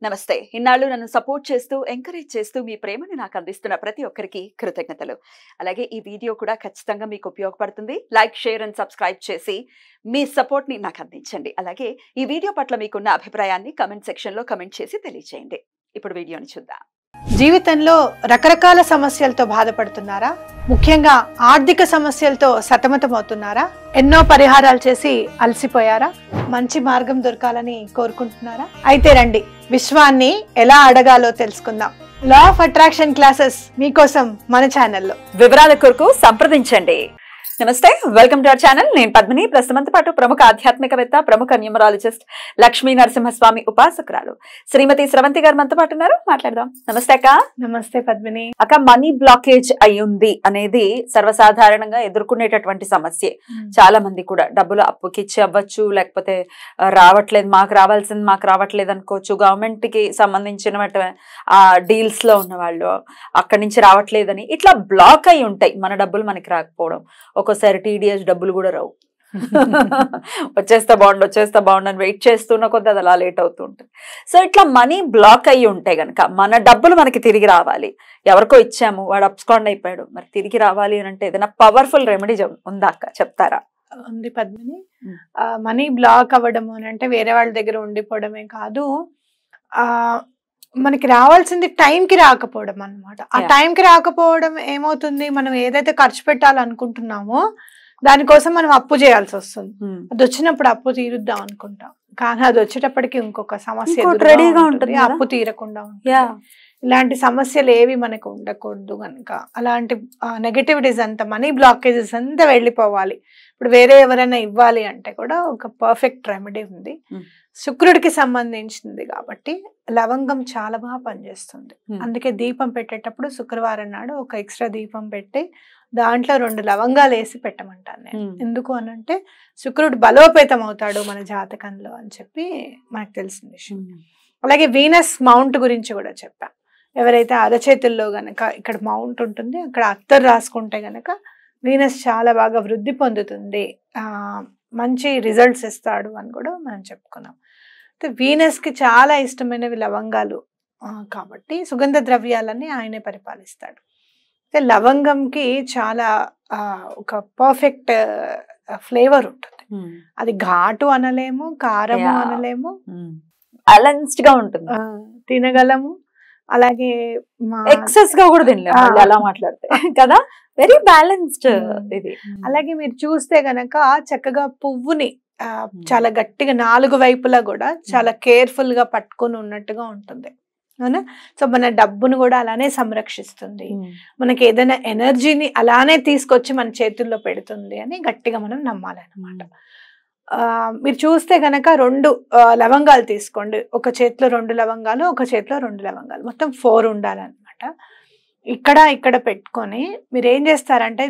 నమస్తే. ఇన్నాళ్ళు నన్ను సపోర్ట్ చేస్తూ, ఎంకరేజ్ చేస్తూ మీ ప్రేమని నాకు అందిస్తున్న ప్రతి ఒక్కరికి కృతజ్ఞతలు. అలాగే ఈ వీడియో కూడా ఖచ్చితంగా మీకు ఉపయోగపడుతుంది. లైక్, షేర్ అండ్ సబ్స్క్రైబ్ చేసి మీ సపోర్ట్‌ని నాకు అందించండి. అలాగే ఈ వీడియో పట్ల మీకున్న అభిప్రాయాన్ని కామెంట్ సెక్షన్‌లో కామెంట్ చేసి తెలియజేయండి. ఇప్పుడు వీడియోని చూద్దాం. జీవితంలో రకరకాల సమస్యలతో బాధపడుతున్నారా? ముఖ్యంగా ఆర్థిక సమస్యలతో సతమతమవుతున్నారా? ఎన్నో పరిహారాలు చేసి అలసిపోయారా? మంచి మార్గం దొరకాలని కోరుకుంటున్నారా? అయితే రండి, విశ్వాన్ని ఎలా అడగాలో తెలుసుకుందాం. లా ఆఫ్ అట్రాక్షన్ క్లాసెస్ మీకోసం మన ఛానల్లో. వివరాల కొరకు సంప్రదించండి. నమస్తే, వెల్కమ్ టు అవర్ ఛానల్. నేను పద్మిని. ప్రస్తుతంతో పాటు ప్రముఖ ఆధ్యాత్మికవేత్త, ప్రముఖ న్యూమరాలజిస్ట్ లక్ష్మీ నరసింహస్వామి ఉపాసకురాలు శ్రీమతి స్రవంతి గారు మనతో పాటు ఉన్నారు. మాట్లాడదాం. నమస్తే అక్క. నమస్తే పద్మిని. అక్క, మనీ బ్లాకేజ్ అయ్యింది అనేది సర్వసాధారణంగా ఎదుర్కొనేటటువంటి సమస్య. చాలా మంది కూడా డబ్బులు అప్పుకిచ్చి అవ్వచ్చు, లేకపోతే రావట్లేదు, మాకు రావాల్సింది మాకు రావట్లేదు అనుకోవచ్చు. గవర్నమెంట్ కి సంబంధించిన ఆ డీల్స్ లో ఉన్న వాళ్ళు అక్కడి నుంచి రావట్లేదని ఇట్లా బ్లాక్ అయి ఉంటాయి. మన డబ్బులు మనకి రాకపోవడం, ఒక్కోసారి టీడీఎస్ డబ్బులు కూడా రావు. వచ్చేస్తా బాగుండు అని వెయిట్ చేస్తున్న కొద్ది అది అలా లేట్ అవుతూ ఉంటుంది. సో ఇట్లా మనీ బ్లాక్ అయ్యి ఉంటే గనక మన డబ్బులు మనకి తిరిగి రావాలి. ఎవరికో ఇచ్చాము, వాడు అప్స్కాండ్ అయిపోయాడు, మరి తిరిగి రావాలి అని అంటే ఏదైనా పవర్ఫుల్ రెమెడీ ఉందా అక్క, చెప్తారా? ఉంది పద్మిని. మనీ బ్లాక్ అవ్వడం అని అంటే వేరే వాళ్ళ దగ్గర ఉండిపోవడమే కాదు, మనకి రావాల్సింది టైంకి రాకపోవడం అన్నమాట. ఆ టైంకి రాకపోవడం ఏమవుతుంది, మనం ఏదైతే ఖర్చు పెట్టాలనుకుంటున్నామో దానికోసం మనం అప్పు చేయాల్సి వస్తుంది. అది వచ్చినప్పుడు అప్పు తీరుద్దాం అనుకుంటాం, కానీ అది వచ్చేటప్పటికి ఇంకొక సమస్య రెడీగా ఉంటుంది, అప్పు తీరకుండా ఉంటుంది. ఇలాంటి సమస్యలు ఏవి మనకు ఉండకూడదు కనుక అలాంటి నెగటివిటీస్ అంతా, మనీ బ్లాకేజెస్ అంతా వెళ్ళిపోవాలి. ఇప్పుడు వేరే ఎవరైనా ఇవ్వాలి అంటే కూడా ఒక పర్ఫెక్ట్ రెమెడీ ఉంది. శుక్రుడికి సంబంధించింది కాబట్టి లవంగం చాలా బాగా పనిచేస్తుంది. అందుకే దీపం పెట్టేటప్పుడు శుక్రవారం నాడు ఒక ఎక్స్ట్రా దీపం పెట్టి దాంట్లో 2 లవంగాలు వేసి పెట్టమంటాను నేను. ఎందుకు అనంటే శుక్రుడు బలోపేతం అవుతాడు మన జాతకంలో అని చెప్పి మనకు తెలిసిన విషయం. అలాగే వీనస్ మౌంట్ గురించి కూడా చెప్పా. ఎవరైతే అరచేతుల్లో గనక ఇక్కడ మౌంట్ ఉంటుంది, అక్కడ అత్తరు రాసుకుంటే గనక వీనస్ చాలా బాగా వృద్ధి పొందుతుంది, మంచి రిజల్ట్స్ ఇస్తాడు అని కూడా మనం చెప్పుకున్నాం. అయితే వీనస్ కి చాలా ఇష్టమైనవి లవంగాలు కాబట్టి సుగంధ ద్రవ్యాలని ఆయనే పరిపాలిస్తాడు. అయితే లవంగంకి చాలా ఒక పర్ఫెక్ట్ ఫ్లేవర్ ఉంటుంది. అది ఘాటు అనలేము, కారము అనలేము, బ్యాలెన్స్డ్ గా ఉంటుంది, తినగలము. అలాగే ఎక్సెస్ గా కూడా తినలేము అలా మాట్లాడితే కదా, వెరీ బ్యాలెన్స్డ్ ఇది. అలాగే మీరు చూస్తే గనక చక్కగా పువ్వుని చాలా గట్టిగా 4 వైపులా కూడా చాలా కేర్ఫుల్ గా పట్టుకొని ఉన్నట్టుగా ఉంటుంది, అవునా? సో మన డబ్బును కూడా అలానే సంరక్షిస్తుంది, మనకి ఏదైనా ఎనర్జీని అలానే తీసుకొచ్చి మన చేతుల్లో పెడుతుంది అని గట్టిగా మనం నమ్మాలన్నమాట. మీరు చూస్తే గనక 2 లవంగాలు తీసుకోండి. ఒక చేతిలో 2 లవంగాలు, ఒక చేతిలో 2 లవంగాలు, మొత్తం 4 ఉండాలన్నమాట. ఇక్కడ పెట్టుకొని మీరు ఏం చేస్తారంటే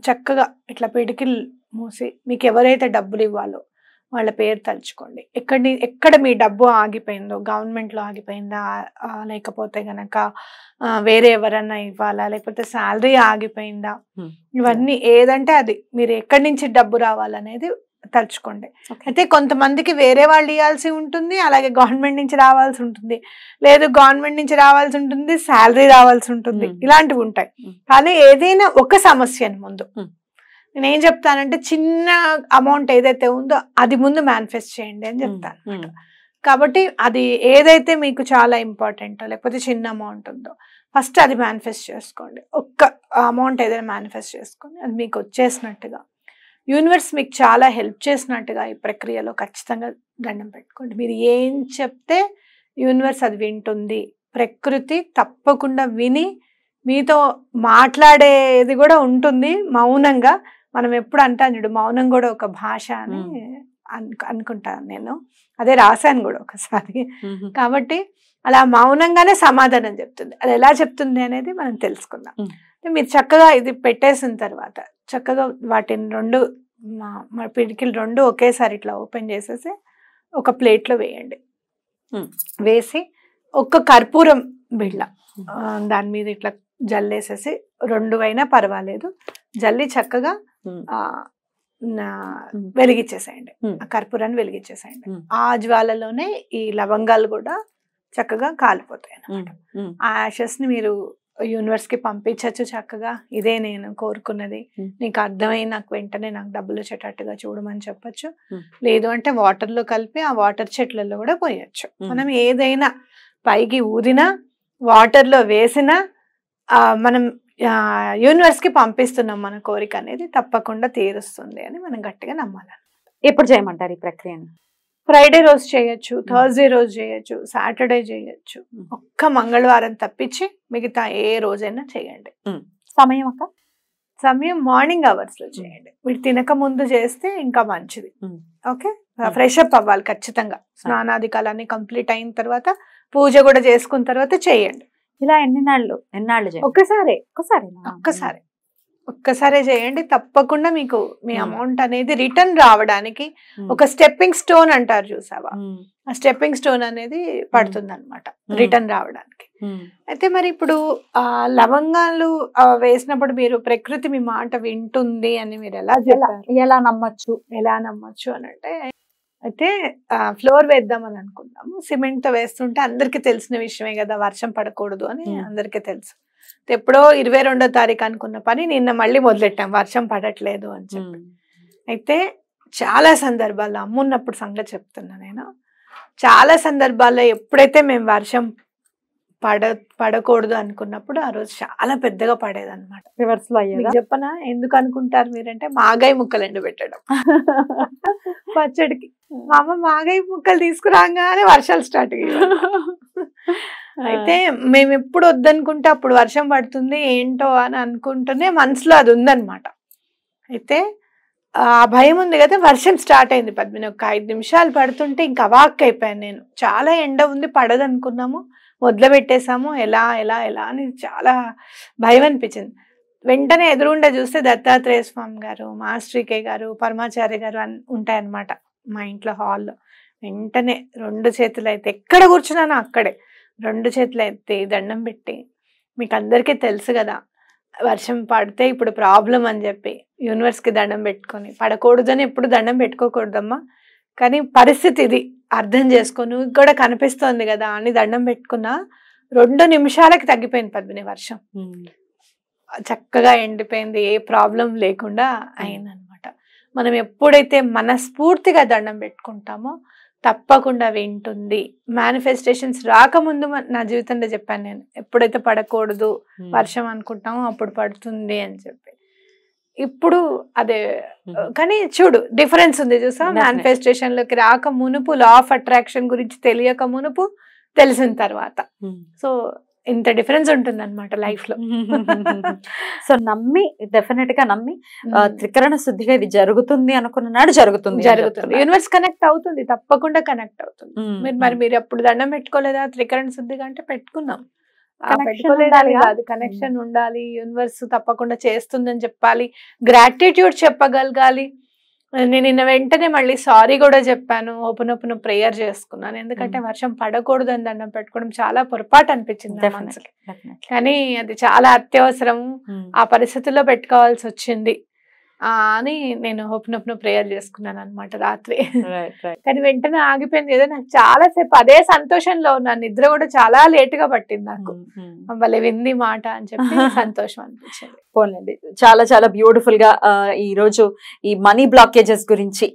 చక్కగా ఇట్లా పిడికిలు మూసి మీకు ఎవరైతే డబ్బులు ఇవ్వాలో వాళ్ళ పేరు తలుచుకోండి. ఎక్కడ మీ డబ్బు ఆగిపోయిందో, గవర్నమెంట్లో ఆగిపోయిందా, లేకపోతే గనక వేరే ఎవరన్నా ఇవ్వాలా, లేకపోతే శాలరీ ఆగిపోయిందా, ఇవన్నీ ఏదంటే అది మీరు ఎక్కడి నుంచి డబ్బు రావాలనేది తలుచుకోండి. అయితే కొంతమందికి వేరే వాళ్ళు ఇవ్వాల్సి ఉంటుంది, అలాగే గవర్నమెంట్ నుంచి రావాల్సి ఉంటుంది, లేదు గవర్నమెంట్ నుంచి రావాల్సి ఉంటుంది, శాలరీ రావాల్సి ఉంటుంది, ఇలాంటివి ఉంటాయి. కానీ ఏదైనా ఒక సమస్యను ముందు నేనేం చెప్తానంటే చిన్న అమౌంట్ ఏదైతే ఉందో అది ముందు మేనిఫెస్ట్ చేయండి అని చెప్తాను. కాబట్టి అది ఏదైతే మీకు చాలా ఇంపార్టెంటో లేకపోతే చిన్న అమౌంట్ ఉందో ఫస్ట్ అది మేనిఫెస్ట్ చేసుకోండి. ఒక్క అమౌంట్ ఏదైనా మేనిఫెస్ట్ చేసుకొని అది మీకు వచ్చేసినట్టుగా, యూనివర్స్ మీకు చాలా హెల్ప్ చేసినట్టుగా ఈ ప్రక్రియలో ఖచ్చితంగా దండం పెట్టుకోండి. మీరు ఏం చెప్తే యూనివర్స్ అది వింటుంది. ప్రకృతి తప్పకుండా విని మీతో మాట్లాడేది కూడా ఉంటుంది మౌనంగా. మనం ఎప్పుడు అంటాను చూడు, మౌనం కూడా ఒక భాష అని అనుకుంటాను నేను, అదే రాశాను కూడా ఒకసారి. కాబట్టి అలా మౌనంగానే సమాధానం చెప్తుంది. అది ఎలా చెప్తుంది అనేది మనం తెలుసుకుందాం. మీరు చక్కగా ఇది పెట్టేసిన తర్వాత చక్కగా వాటిని 2 పిడికిలు 2 ఒకేసారి ఇట్లా ఓపెన్ చేసేసి ఒక ప్లేట్లో వేయండి. వేసి ఒక కర్పూరం బిళ్ళ దాని మీద ఇట్లా జల్లేసేసి 2 అయినా పర్వాలేదు, జల్లి చక్కగా వెలిగించేసేయండి. ఆ కర్పూరాన్ని వెలిగించేసేయండి. ఆ జ్వాలలోనే ఈ లవంగాలు కూడా చక్కగా కాలిపోతాయి అన్నమాట. ఆ యాషెస్ ని మీరు యూనివర్స్ కి పంపించచ్చు చక్కగా. ఇదే నేను కోరుకున్నది, నీకు అర్థమై నాకు వెంటనే నాకు డబ్బులు వచ్చేటట్టుగా చూడమని చెప్పొచ్చు. లేదు అంటే వాటర్ లో కలిపి ఆ వాటర్ చెట్లలో కూడా పోయొచ్చు. మనం ఏదైనా పైకి ఊదినా వాటర్ లో వేసినా మనం యూనివర్స్ కి పంపిస్తున్నాం మన కోరిక అనేది తప్పకుండా తీరుస్తుంది అని మనం గట్టిగా నమ్మాలి. ఎప్పుడు చేయమంటారు ఈ ప్రక్రియను? ఫ్రైడే రోజు చేయొచ్చు, థర్స్డే రోజు చేయొచ్చు, సాటర్డే చేయొచ్చు. ఒక్క మంగళవారం తప్పించి మిగతా ఏ రోజైనా చేయండి. సమయం అక్క? సమయం మార్నింగ్ అవర్స్ లో చేయండి. మీరు తినక ముందు చేస్తే ఇంకా మంచిది. ఓకే, ఫ్రెష్ అప్ అవ్వాలి ఖచ్చితంగా. స్నానాధికాలన్నీ కంప్లీట్ అయిన తర్వాత పూజ కూడా చేసుకున్న తర్వాత చేయండి. ఇలా ఎన్నాళ్ళు ఒక్కసారే చేయండి. తప్పకుండా మీకు మీ అమౌంట్ అనేది రిటర్న్ రావడానికి ఒక స్టెప్పింగ్ స్టోన్ అంటారు చూసావా, ఆ స్టెప్పింగ్ స్టోన్ అనేది పడుతుంది అనమాట రిటర్న్ రావడానికి. అయితే మరి ఇప్పుడు లవంగాలు వేసినప్పుడు మీరు ప్రకృతి మీ మాట వింటుంది అని మీరు ఎలా నమ్మచ్చు అని అంటే, అయితే ఫ్లోర్ వేద్దామని అనుకున్నాము. సిమెంట్ తో వేస్తుంటే అందరికి తెలిసిన విషయమే కదా, వర్షం పడకూడదు అని అందరికీ తెలుసు. ఎప్పుడో 22వ తారీఖు అనుకున్న పని నిన్న మళ్ళీ మొదలెట్టాం, వర్షం పడట్లేదు అని చెప్పి. అయితే చాలా సందర్భాల్లో అమ్మున్నప్పుడు సంగతి చెప్తున్నా నేను, చాలా సందర్భాల్లో ఎప్పుడైతే మేము వర్షం పడకూడదు అనుకున్నప్పుడు ఆ రోజు చాలా పెద్దగా పడేదన్నమాట. రివర్స్ లో చెప్పనా ఎందుకు అనుకుంటారు మీరంటే, మాగాయ ముక్కలు ఎండబెట్టడం పచ్చడికి. మా అమ్మ మాగాయ ముక్కలు తీసుకురాగానే వర్షాలు స్టార్ట్ అయ్యాయి. అయితే మేము ఎప్పుడు వద్దనుకుంటే అప్పుడు వర్షం పడుతుంది ఏంటో అని అనుకుంటూనే మనసులో అది ఉందన్నమాట. అయితే ఆ భయం ఉంది కదా, వర్షం స్టార్ట్ అయింది పద్మిని. ఒక 5 నిమిషాలు పడుతుంటే ఇంకా అవాక్ అయిపోయాను నేను. చాలా ఎండ ఉంది, పడదు అనుకున్నాము, మొదలు పెట్టేశాము, ఎలా ఎలా ఎలా అని చాలా భయం అనిపించింది. వెంటనే ఎదురుగుండా చూస్తే దత్తాత్రేయ స్వామి గారు, మాస్టర్కే గారు, పరమాచార్య గారు ఉంటాయన్నమాట మా ఇంట్లో హాల్లో. వెంటనే 2 చేతులు అయితే ఎక్కడ కూర్చున్నానో అక్కడే 2 చేతులు ఎత్తి దండం పెట్టి, మీకు అందరికీ తెలుసు కదా వర్షం పడితే ఇప్పుడు ప్రాబ్లం అని చెప్పి యూనివర్స్కి దండం పెట్టుకొని, పడకూడదని ఎప్పుడు దండం పెట్టుకోకూడదమ్మా, కానీ పరిస్థితి ఇది అర్థం చేసుకో, నువ్వు కూడా కనిపిస్తోంది కదా అని దండం పెట్టుకున్నా 2 నిమిషాలకి తగ్గిపోయింది పద్మిని వర్షం. చక్కగా ఎండిపోయింది, ఏ ప్రాబ్లం లేకుండా అయిందనమాట. మనం ఎప్పుడైతే మనస్ఫూర్తిగా దండం పెట్టుకుంటామో తప్పకుండా వింటుంది. మేనిఫెస్టేషన్స్ రాకముందు నా జీవితంలో చెప్పాను నేను, ఎప్పుడైతే పడకూడదు వర్షం అనుకుంటామో అప్పుడు పడుతుంది అని చెప్పి. ఇప్పుడు అదే, కానీ చూడు డిఫరెన్స్ ఉంది చూసా, మేనిఫెస్టేషన్ లోకి రాక మునుపు, లా ఆఫ్ అట్రాక్షన్ గురించి తెలియక మునుపు, తెలిసిన తర్వాత. సో ఇంత డిఫరెన్స్ ఉంటుంది అనమాట లైఫ్ లో. సో నమ్మి, డెఫినెట్ గా నమ్మి, త్రికరణ శుద్ధిగా ఇది జరుగుతుంది అనుకున్న నాడు జరుగుతుంది. యూనివర్స్ కనెక్ట్ అవుతుంది, తప్పకుండా కనెక్ట్ అవుతుంది. మీరు అప్పుడు దండం పెట్టుకోలేదా త్రికరణ శుద్ధిగా అంటే పెట్టుకున్నాం, కాదు, కనెక్షన్ ఉండాలి. యూనివర్స్ తప్పకుండా చేస్తుందని చెప్పాలి, గ్రాటిట్యూడ్ చెప్పగలగాలి. నేను నిన్న వెంటనే మళ్ళీ సారీ కూడా చెప్పాను, ఓపెన్ ప్రేయర్ చేసుకున్నాను. ఎందుకంటే వర్షం పడకూడదు అని దండం పెట్టుకోవడం చాలా పొరపాటు అనిపించింది మనసుకి, కానీ అది చాలా అత్యవసరం, ఆ పరిస్థితుల్లో పెట్టుకోవాల్సి వచ్చింది అని నేను ఓపెన్ ప్రేయర్ చేసుకున్నాను అనమాట రాత్రి. కానీ వెంటనే ఆగిపోయింది ఏదో, నాకు చాలా సేపు అదే సంతోషంలో ఉన్నాను. నిద్ర కూడా చాలా లేట్ గా పట్టింది నాకు, భలే వింది మాట అని చెప్పి సంతోషం అనిపించింది. పోన్లేండి, చాలా చాలా బ్యూటిఫుల్ గా ఈ రోజు ఈ మనీ బ్లాకేజెస్ గురించి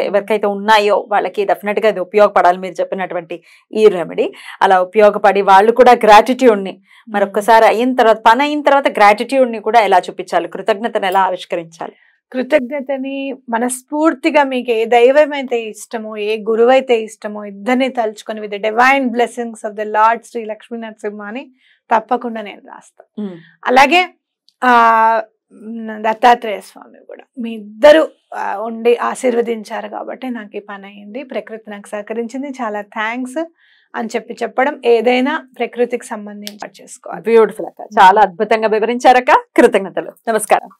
ఎవరికైతే ఉన్నాయో వాళ్ళకి డెఫినెట్ గా ఇది ఉపయోగపడాలి. మీరు చెప్పినటువంటి ఈ రెమెడీ అలా ఉపయోగపడి వాళ్ళు కూడా గ్రాటిట్యూడ్ ని మరొకసారి అయిన తర్వాత, పని అయిన తర్వాత గ్రాటిట్యూడ్ ని కూడా ఎలా చూపించాలి, కృతజ్ఞతను ఎలా ఆవిష్కరించాలి? కృతజ్ఞతని మనస్ఫూర్తిగా మీకు ఏ దైవం అయితే ఇష్టమో, ఏ గురువు అయితే ఇష్టమో ఇద్దరిని తలుచుకొని with divine blessings of the lord Shri Lakshmi Narasimha అని తప్పకుండా నేను రాస్తాను. అలాగే దత్తాత్రేయ స్వామి కూడా మీ ఇద్దరు ఉండి ఆశీర్వదించారు కాబట్టి నాకు ఈ పని అయింది, ప్రకృతి నాకు సహకరించింది, చాలా థ్యాంక్స్ అని చెప్పడం, ఏదైనా ప్రకృతికి సంబంధించి చేసుకోవాలి. బ్యూటిఫుల్ అక్క, చాలా అద్భుతంగా వివరించారక్క, కృతజ్ఞతలు. నమస్కారం.